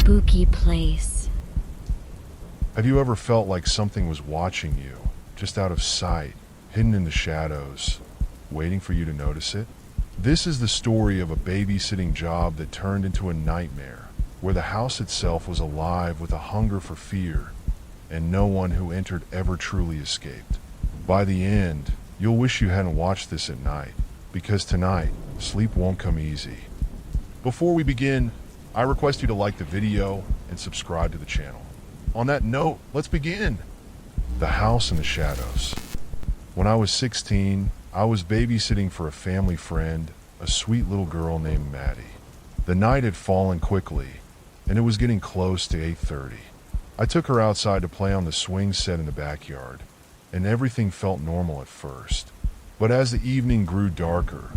spooky place. Have you ever felt like something was watching you, just out of sight, hidden in the shadows, waiting for you to notice it? This is the story of a babysitting job that turned into a nightmare, where the house itself was alive with a hunger for fear, and no one who entered ever truly escaped. By the end, you'll wish you hadn't watched this at night, because tonight, sleep won't come easy. Before we begin, I request you to like the video and subscribe to the channel. On that note, let's begin. The house in the shadows. When I was 16, I was babysitting for a family friend, a sweet little girl named Maddie. The night had fallen quickly, and it was getting close to 8:30. I took her outside to play on the swing set in the backyard, and everything felt normal at first. But as the evening grew darker,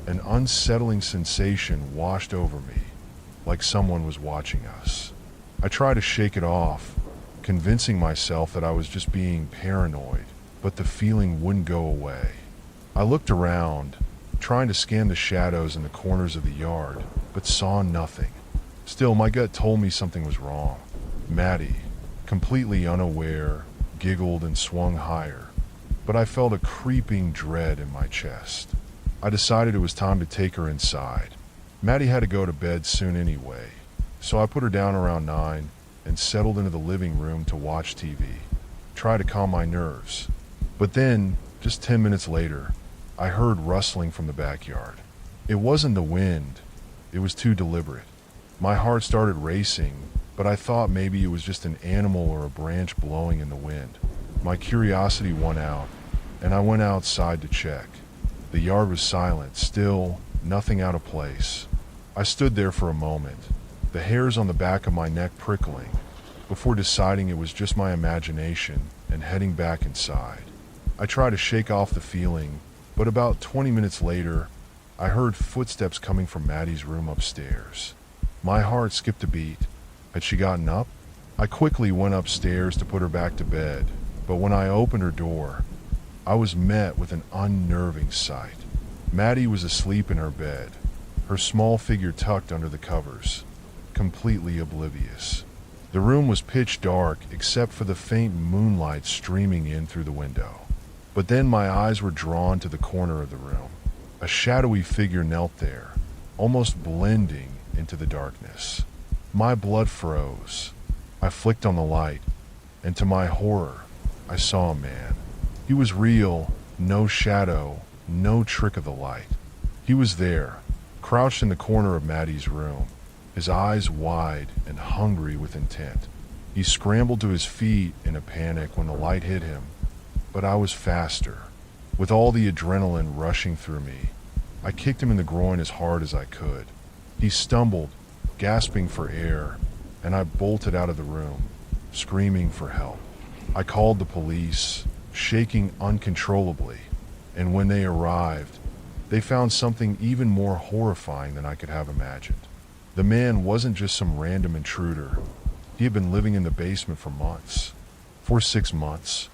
an unsettling sensation washed over me, like someone was watching us. I tried to shake it off, convincing myself that I was just being paranoid, but the feeling wouldn't go away. I looked around, trying to scan the shadows in the corners of the yard, but saw nothing. Still, my gut told me something was wrong. Maddie, completely unaware, giggled and swung higher, but I felt a creeping dread in my chest. I decided it was time to take her inside. Maddie had to go to bed soon anyway, so I put her down around 9 and settled into the living room to watch TV, try to calm my nerves. But then, just 10 minutes later, I heard rustling from the backyard. It wasn't the wind, it was too deliberate. My heart started racing, but I thought maybe it was just an animal or a branch blowing in the wind. My curiosity won out, and I went outside to check. The yard was silent, still, nothing out of place. I stood there for a moment, the hairs on the back of my neck prickling, before deciding it was just my imagination and heading back inside. I tried to shake off the feeling, but about 20 minutes later, I heard footsteps coming from Maddie's room upstairs. My heart skipped a beat. Had she gotten up? I quickly went upstairs to put her back to bed, but when I opened her door, I was met with an unnerving sight. Maddie was asleep in her bed, her small figure tucked under the covers, completely oblivious. The room was pitch dark except for the faint moonlight streaming in through the window. But then my eyes were drawn to the corner of the room. A shadowy figure knelt there, almost blending into the darkness. My blood froze. I flicked on the light, and to my horror, I saw a man. He was real, no shadow, no trick of the light. He was there, crouched in the corner of Maddie's room, his eyes wide and hungry with intent. He scrambled to his feet in a panic when the light hit him, but I was faster. With all the adrenaline rushing through me, I kicked him in the groin as hard as I could. He stumbled, gasping for air, and I bolted out of the room, screaming for help. I called the police, shaking uncontrollably, and when they arrived, they found something even more horrifying than I could have imagined. The man wasn't just some random intruder. He had been living in the basement for months. For 6 months.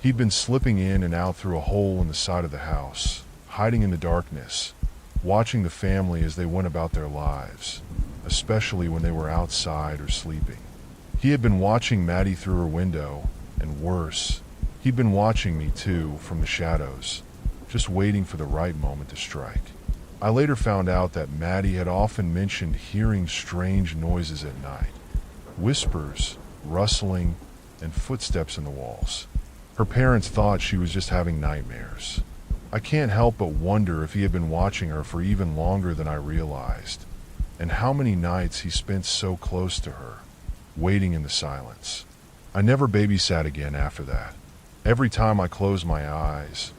He'd been slipping in and out through a hole in the side of the house, hiding in the darkness, watching the family as they went about their lives, especially when they were outside or sleeping. He had been watching Maddie through her window, and worse, he'd been watching me too from the shadows, just waiting for the right moment to strike. I later found out that Maddie had often mentioned hearing strange noises at night, whispers, rustling, and footsteps in the walls. Her parents thought she was just having nightmares. I can't help but wonder if he had been watching her for even longer than I realized, and how many nights he spent so close to her, waiting in the silence. I never babysat again after that. Every time I close my eyes,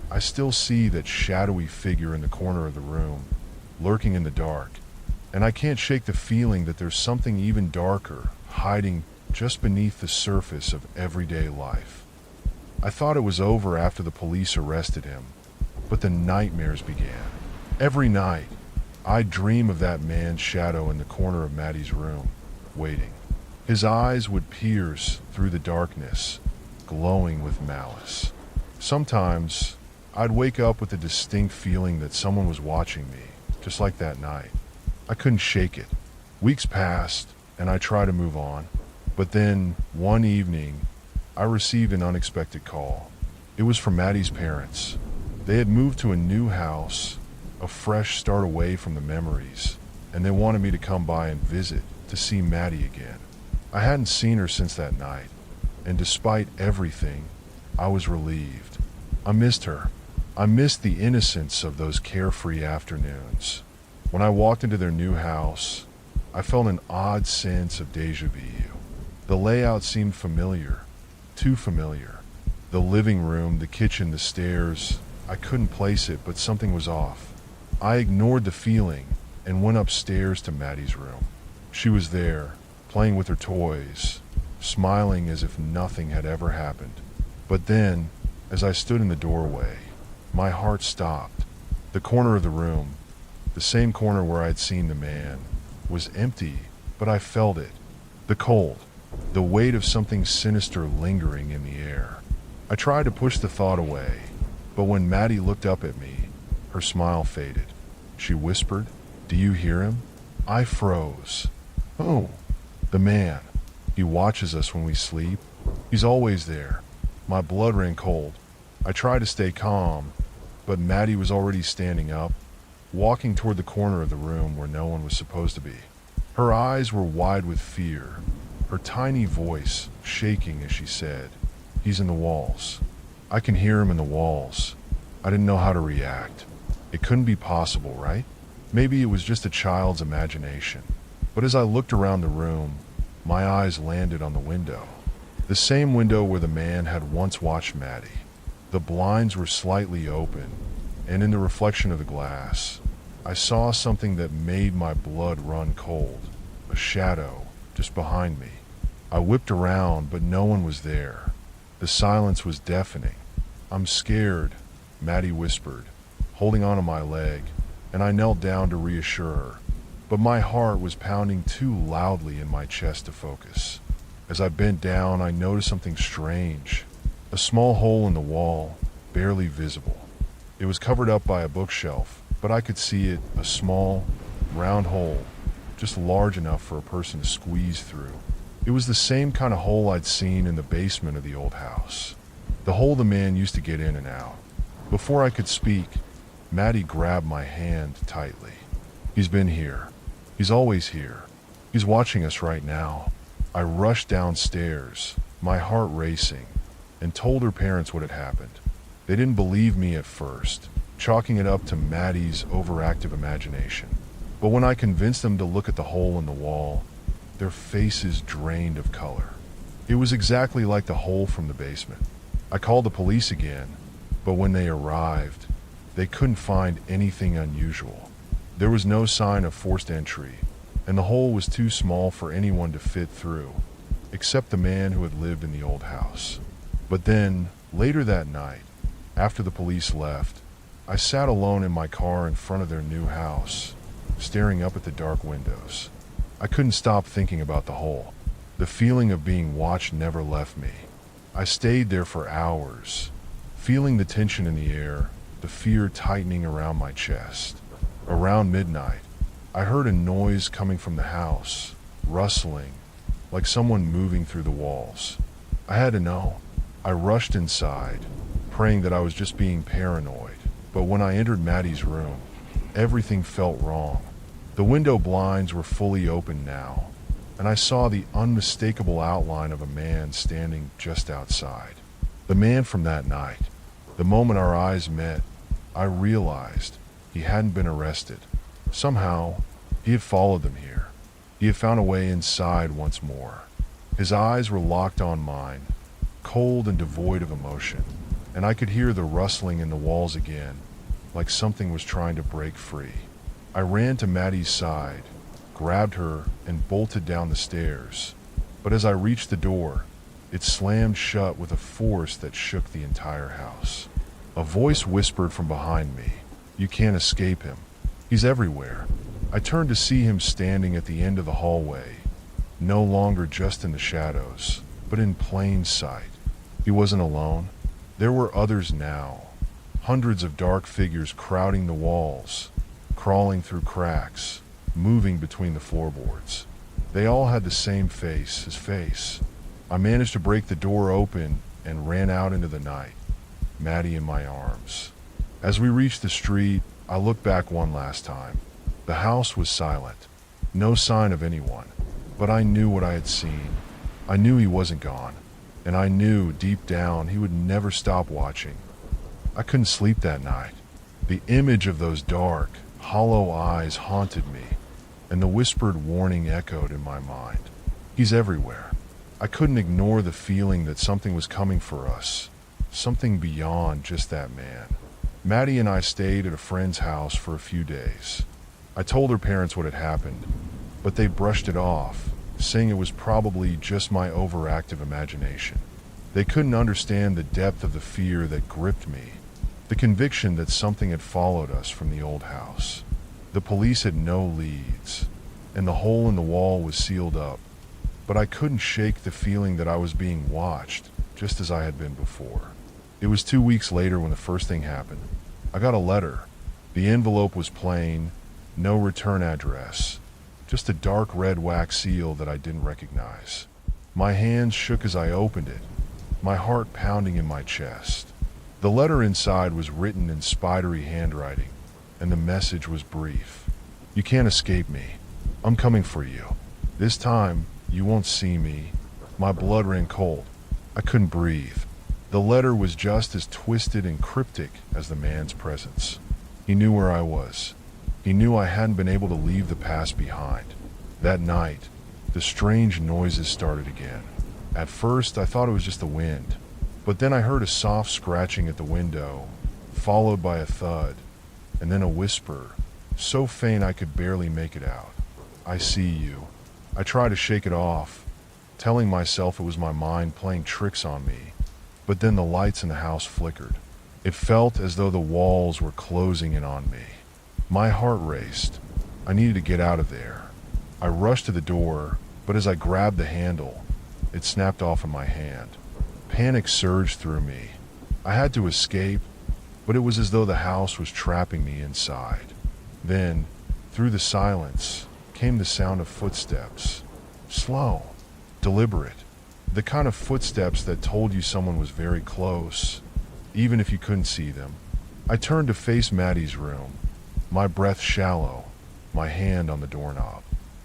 I still see that shadowy figure in the corner of the room, lurking in the dark, and I can't shake the feeling that there's something even darker hiding just beneath the surface of everyday life. I thought it was over after the police arrested him, but the nightmares began. Every night, I'd dream of that man's shadow in the corner of Maddie's room, waiting. His eyes would pierce through the darkness, glowing with malice. Sometimes, I'd wake up with a distinct feeling that someone was watching me, just like that night. I couldn't shake it. Weeks passed, and I try to move on. But then, one evening, I received an unexpected call. It was from Maddie's parents. They had moved to a new house, a fresh start away from the memories, and they wanted me to come by and visit to see Maddie again. I hadn't seen her since that night, and despite everything, I was relieved. I missed her. I missed the innocence of those carefree afternoons. When I walked into their new house, I felt an odd sense of déjà vu. The layout seemed familiar, too familiar. The living room, the kitchen, the stairs, I couldn't place it, but something was off. I ignored the feeling and went upstairs to Maddie's room. She was there, playing with her toys, smiling as if nothing had ever happened. But then, as I stood in the doorway, my heart stopped. The corner of the room, the same corner where I'd seen the man, was empty, but I felt it. The cold, the weight of something sinister lingering in the air. I tried to push the thought away, but when Maddie looked up at me, her smile faded. She whispered, "Do you hear him?" I froze. Oh, the man. He watches us when we sleep. He's always there. My blood ran cold. I tried to stay calm, but Maddie was already standing up, walking toward the corner of the room where no one was supposed to be. Her eyes were wide with fear, her tiny voice shaking as she said, "He's in the walls. I can hear him in the walls." I didn't know how to react. It couldn't be possible, right? Maybe it was just a child's imagination. But as I looked around the room, my eyes landed on the window. The same window where the man had once watched Maddie. The blinds were slightly open, and in the reflection of the glass, I saw something that made my blood run cold. A shadow just behind me. I whipped around, but no one was there. The silence was deafening. "I'm scared," Maddie whispered, holding onto my leg, and I knelt down to reassure her. But my heart was pounding too loudly in my chest to focus. As I bent down, I noticed something strange. A small hole in the wall, barely visible. It was covered up by a bookshelf, but I could see it, a small, round hole, just large enough for a person to squeeze through. It was the same kind of hole I'd seen in the basement of the old house. The hole the man used to get in and out. Before I could speak, Maddie grabbed my hand tightly. "He's been here. He's always here. He's watching us right now." I rushed downstairs, my heart racing, and told her parents what had happened. They didn't believe me at first, chalking it up to Maddie's overactive imagination. But when I convinced them to look at the hole in the wall, their faces drained of color. It was exactly like the hole from the basement. I called the police again, but when they arrived, they couldn't find anything unusual. There was no sign of forced entry, and the hole was too small for anyone to fit through, except the man who had lived in the old house. But then, later that night, after the police left, I sat alone in my car in front of their new house, staring up at the dark windows. I couldn't stop thinking about the hole. The feeling of being watched never left me. I stayed there for hours, feeling the tension in the air, the fear tightening around my chest. Around midnight, I heard a noise coming from the house, rustling, like someone moving through the walls. I had to know. I rushed inside, praying that I was just being paranoid. But when I entered Maddie's room, everything felt wrong. The window blinds were fully open now, and I saw the unmistakable outline of a man standing just outside. The man from that night. The moment our eyes met, I realized he hadn't been arrested. Somehow, he had followed them here. He had found a way inside once more. His eyes were locked on mine, cold and devoid of emotion, and I could hear the rustling in the walls again, like something was trying to break free. I ran to Maddie's side, grabbed her, and bolted down the stairs. But as I reached the door, it slammed shut with a force that shook the entire house. A voice whispered from behind me, "You can't escape him. He's everywhere." I turned to see him standing at the end of the hallway, no longer just in the shadows, but in plain sight. He wasn't alone. There were others now, hundreds of dark figures crowding the walls, crawling through cracks, moving between the floorboards. They all had the same face, his face. I managed to break the door open and ran out into the night, Maddie in my arms. As we reached the street, I looked back one last time. The house was silent, no sign of anyone, but I knew what I had seen. I knew he wasn't gone, and I knew deep down he would never stop watching. I couldn't sleep that night. The image of those dark, hollow eyes haunted me, and the whispered warning echoed in my mind. He's everywhere. I couldn't ignore the feeling that something was coming for us, something beyond just that man. Maddie and I stayed at a friend's house for a few days. I told her parents what had happened, but they brushed it off, saying it was probably just my overactive imagination. They couldn't understand the depth of the fear that gripped me, the conviction that something had followed us from the old house. The police had no leads, and the hole in the wall was sealed up, but I couldn't shake the feeling that I was being watched, just as I had been before. It was 2 weeks later when the first thing happened. I got a letter. The envelope was plain, no return address, just a dark red wax seal that I didn't recognize. My hands shook as I opened it, my heart pounding in my chest. The letter inside was written in spidery handwriting, and the message was brief. You can't escape me. I'm coming for you. This time, you won't see me. My blood ran cold. I couldn't breathe. The letter was just as twisted and cryptic as the man's presence. He knew where I was. He knew I hadn't been able to leave the past behind. That night, the strange noises started again. At first, I thought it was just the wind, but then I heard a soft scratching at the window, followed by a thud, and then a whisper, so faint I could barely make it out. I see you. I tried to shake it off, telling myself it was my mind playing tricks on me, but then the lights in the house flickered. It felt as though the walls were closing in on me. My heart raced. I needed to get out of there. I rushed to the door, but as I grabbed the handle, it snapped off in my hand. Panic surged through me. I had to escape, but it was as though the house was trapping me inside. Then, through the silence, came the sound of footsteps. Slow, deliberate. The kind of footsteps that told you someone was very close, even if you couldn't see them. I turned to face Maddie's room, my breath shallow, my hand on the doorknob.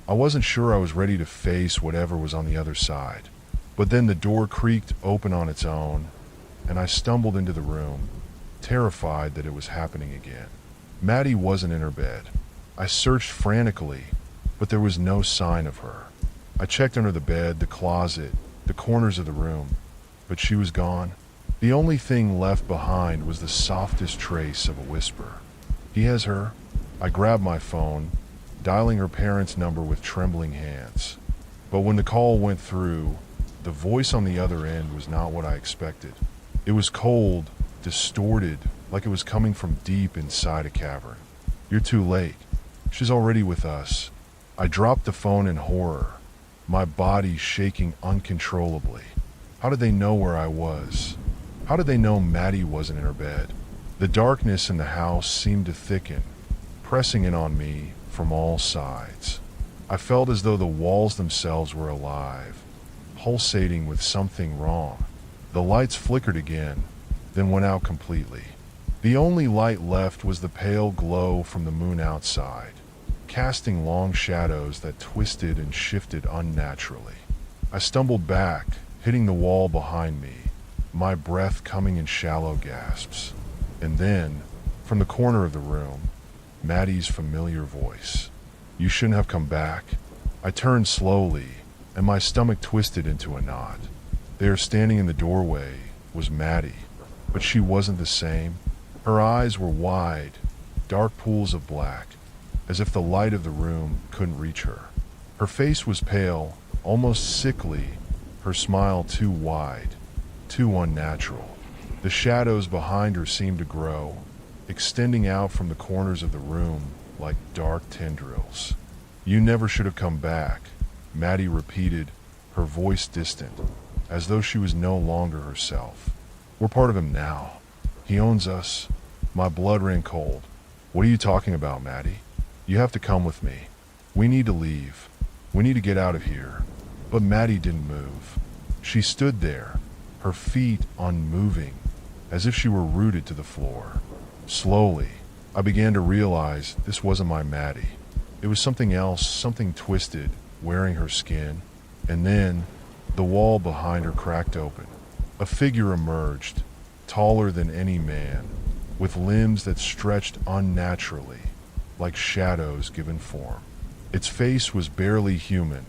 I wasn't sure I was ready to face whatever was on the other side. But then the door creaked open on its own, and I stumbled into the room, terrified that it was happening again. Maddie wasn't in her bed. I searched frantically, but there was no sign of her. I checked under the bed, the closet, the corners of the room, but she was gone. The only thing left behind was the softest trace of a whisper. He has her. I grabbed my phone, dialing her parents' number with trembling hands. But when the call went through, the voice on the other end was not what I expected. It was cold, distorted, like it was coming from deep inside a cavern. You're too late. She's already with us. I dropped the phone in horror, my body shaking uncontrollably. How did they know where I was? How did they know Maddie wasn't in her bed? The darkness in the house seemed to thicken, pressing in on me from all sides. I felt as though the walls themselves were alive, pulsating with something wrong. The lights flickered again, then went out completely. The only light left was the pale glow from the moon outside, casting long shadows that twisted and shifted unnaturally. I stumbled back, hitting the wall behind me, my breath coming in shallow gasps. And then, from the corner of the room, Maddie's familiar voice. You shouldn't have come back. I turned slowly, and my stomach twisted into a knot. There, standing in the doorway, was Maddie, but she wasn't the same. Her eyes were wide, dark pools of black, as if the light of the room couldn't reach her. Her face was pale, almost sickly, her smile too wide, too unnatural. The shadows behind her seemed to grow, extending out from the corners of the room like dark tendrils. You never should have come back, Maddie repeated, her voice distant, as though she was no longer herself. We're part of him now. He owns us. My blood ran cold. What are you talking about, Maddie? You have to come with me. We need to leave. We need to get out of here. But Maddie didn't move. She stood there, her feet unmoving, as if she were rooted to the floor. Slowly, I began to realize this wasn't my Maddie. It was something else, something twisted, wearing her skin. And then, the wall behind her cracked open. A figure emerged, taller than any man, with limbs that stretched unnaturally, like shadows given form. Its face was barely human,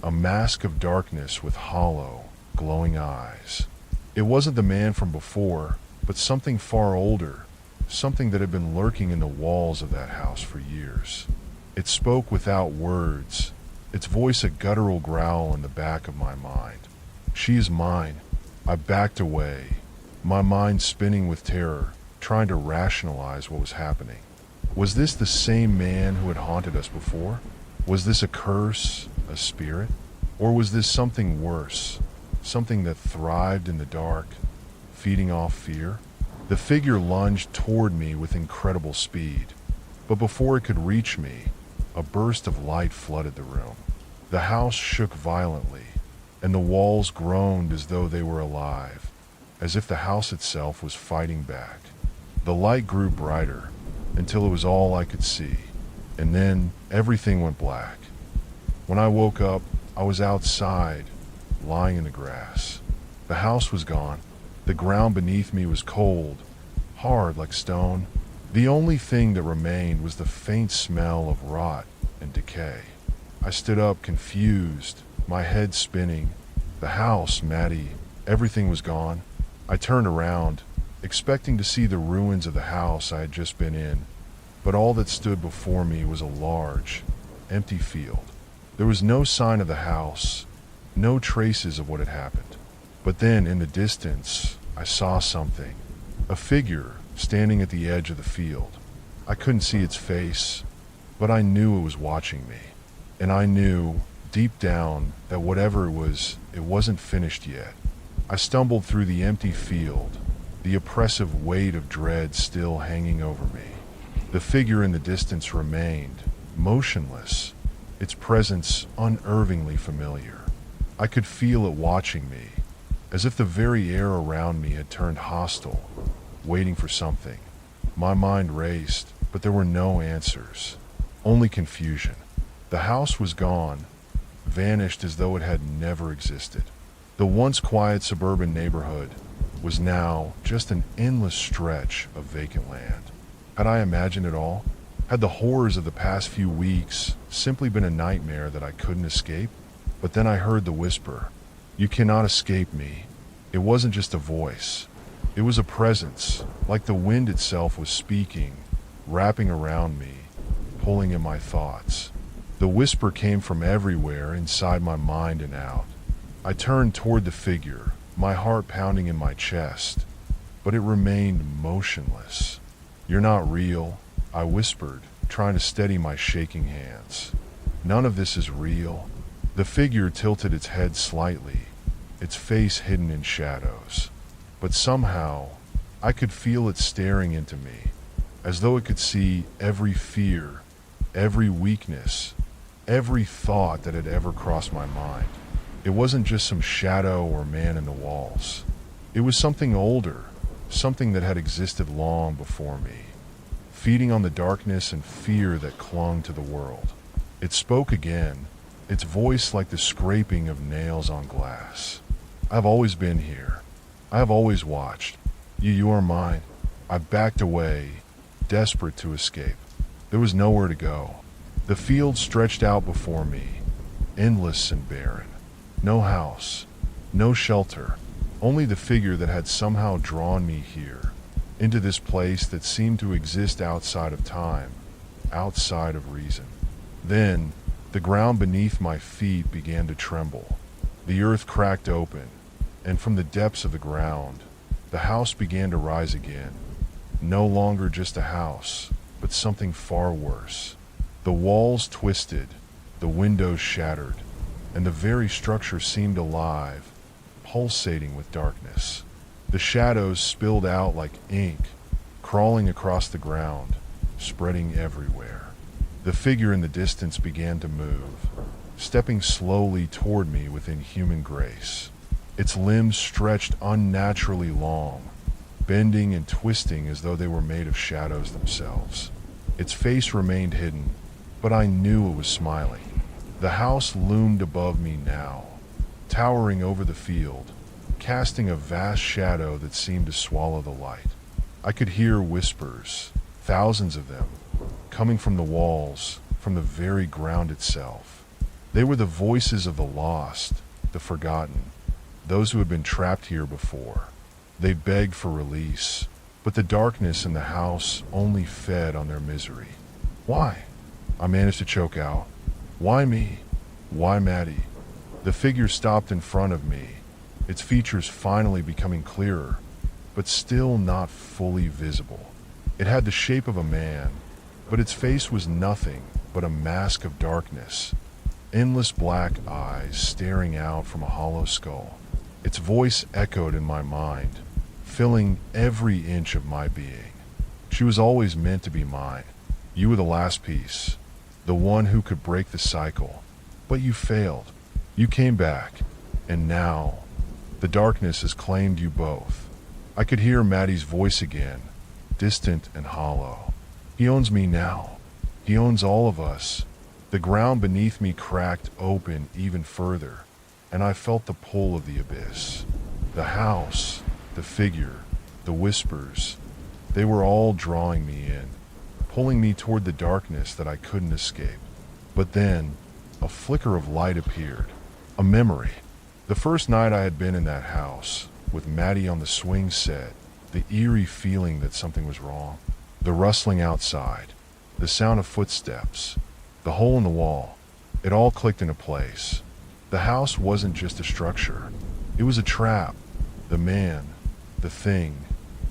a mask of darkness with hollow, glowing eyes. It wasn't the man from before, but something far older, something that had been lurking in the walls of that house for years. It spoke without words, its voice a guttural growl in the back of my mind. She is mine. I backed away, my mind spinning with terror, trying to rationalize what was happening. Was this the same man who had haunted us before? Was this a curse, a spirit? Or was this something worse, something that thrived in the dark, feeding off fear? The figure lunged toward me with incredible speed, but before it could reach me, a burst of light flooded the room. The house shook violently, and the walls groaned as though they were alive, as if the house itself was fighting back. The light grew brighter, until it was all I could see, and then everything went black. When I woke up, I was outside, lying in the grass. The house was gone. The ground beneath me was cold, hard like stone. The only thing that remained was the faint smell of rot and decay. I stood up confused, my head spinning. The house, Maddie, everything was gone. I turned around, expecting to see the ruins of the house I had just been in, but all that stood before me was a large, empty field. There was no sign of the house, no traces of what had happened. But then, in the distance, I saw something. A figure standing at the edge of the field. I couldn't see its face, but I knew it was watching me. And I knew, deep down, that whatever it was, it wasn't finished yet. I stumbled through the empty field, the oppressive weight of dread still hanging over me. The figure in the distance remained, motionless, its presence unnervingly familiar. I could feel it watching me, as if the very air around me had turned hostile, waiting for something. My mind raced, but there were no answers, only confusion. The house was gone, vanished as though it had never existed. The once quiet suburban neighborhood was now just an endless stretch of vacant land. Had I imagined it all? Had the horrors of the past few weeks simply been a nightmare that I couldn't escape? But then I heard the whisper, "You cannot escape me." It wasn't just a voice. It was a presence, like the wind itself was speaking, wrapping around me, pulling at my thoughts. The whisper came from everywhere, inside my mind and out. I turned toward the figure, my heart pounding in my chest, but it remained motionless. "You're not real," I whispered, trying to steady my shaking hands. "None of this is real." The figure tilted its head slightly, its face hidden in shadows. But somehow, I could feel it staring into me, as though it could see every fear, every weakness, every thought that had ever crossed my mind. It wasn't just some shadow or man in the walls. It was something older, something that had existed long before me, feeding on the darkness and fear that clung to the world. It spoke again, its voice like the scraping of nails on glass. "I've always been here. I have always watched. You are mine." I backed away, desperate to escape. There was nowhere to go. The field stretched out before me, endless and barren. No house, no shelter, only the figure that had somehow drawn me here, into this place that seemed to exist outside of time, outside of reason. Then, the ground beneath my feet began to tremble. The earth cracked open, and from the depths of the ground, the house began to rise again. No longer just a house, but something far worse. The walls twisted, the windows shattered, and the very structure seemed alive, pulsating with darkness. The shadows spilled out like ink, crawling across the ground, spreading everywhere. The figure in the distance began to move, stepping slowly toward me with inhuman grace. Its limbs stretched unnaturally long, bending and twisting as though they were made of shadows themselves. Its face remained hidden, but I knew it was smiling. The house loomed above me now, towering over the field, casting a vast shadow that seemed to swallow the light. I could hear whispers, thousands of them, coming from the walls, from the very ground itself. They were the voices of the lost, the forgotten, those who had been trapped here before. They begged for release, but the darkness in the house only fed on their misery. Why? I managed to choke out. Why me? Why Maddie? The figure stopped in front of me, its features finally becoming clearer, but still not fully visible. It had the shape of a man, but its face was nothing but a mask of darkness, endless black eyes staring out from a hollow skull. Its voice echoed in my mind, filling every inch of my being. She was always meant to be mine. You were the last piece, the one who could break the cycle. But you failed. You came back, and now the darkness has claimed you both. I could hear Maddie's voice again, distant and hollow. He owns me now. He owns all of us. The ground beneath me cracked open even further, and I felt the pull of the abyss. The house, the figure, the whispers, they were all drawing me in, pulling me toward the darkness that I couldn't escape. But then, a flicker of light appeared, a memory. The first night I had been in that house, with Maddie on the swing set, the eerie feeling that something was wrong, the rustling outside, the sound of footsteps, the hole in the wall, it all clicked into place. The house wasn't just a structure, it was a trap. The man, the thing,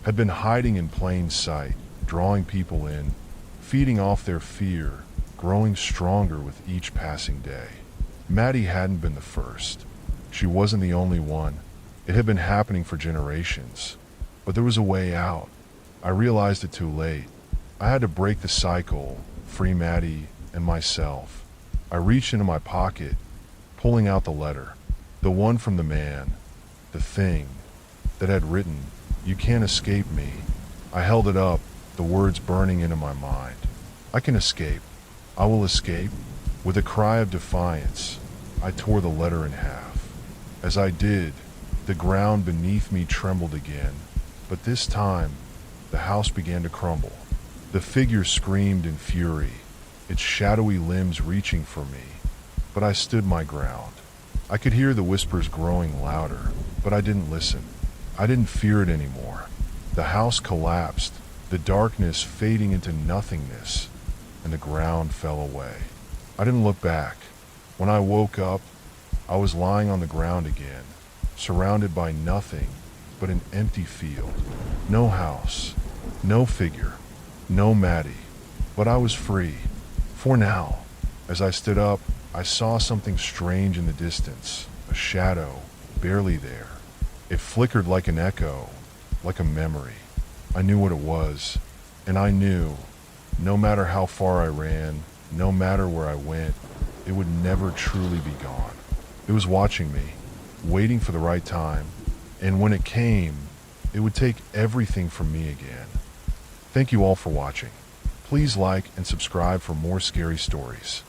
had been hiding in plain sight, drawing people in, feeding off their fear, growing stronger with each passing day. Maddie hadn't been the first. She wasn't the only one. It had been happening for generations. But there was a way out. I realized it too late. I had to break the cycle, free Maddie and myself. I reached into my pocket, pulling out the letter, the one from the man, the thing, that had written, "You can't escape me." I held it up, the words burning into my mind. I can escape. I will escape. With a cry of defiance, I tore the letter in half. As I did, the ground beneath me trembled again, but this time, the house began to crumble. The figure screamed in fury, its shadowy limbs reaching for me, but I stood my ground. I could hear the whispers growing louder, but I didn't listen. I didn't fear it anymore. The house collapsed, the darkness fading into nothingness, and the ground fell away. I didn't look back. When I woke up, I was lying on the ground again, surrounded by nothing but an empty field. No house, no figure, no Maddie, but I was free. For now. As I stood up, I saw something strange in the distance, a shadow, barely there. It flickered like an echo, like a memory. I knew what it was, and I knew, no matter how far I ran, no matter where I went, it would never truly be gone. It was watching me, waiting for the right time, and when it came, it would take everything from me again. Thank you all for watching. Please like and subscribe for more scary stories.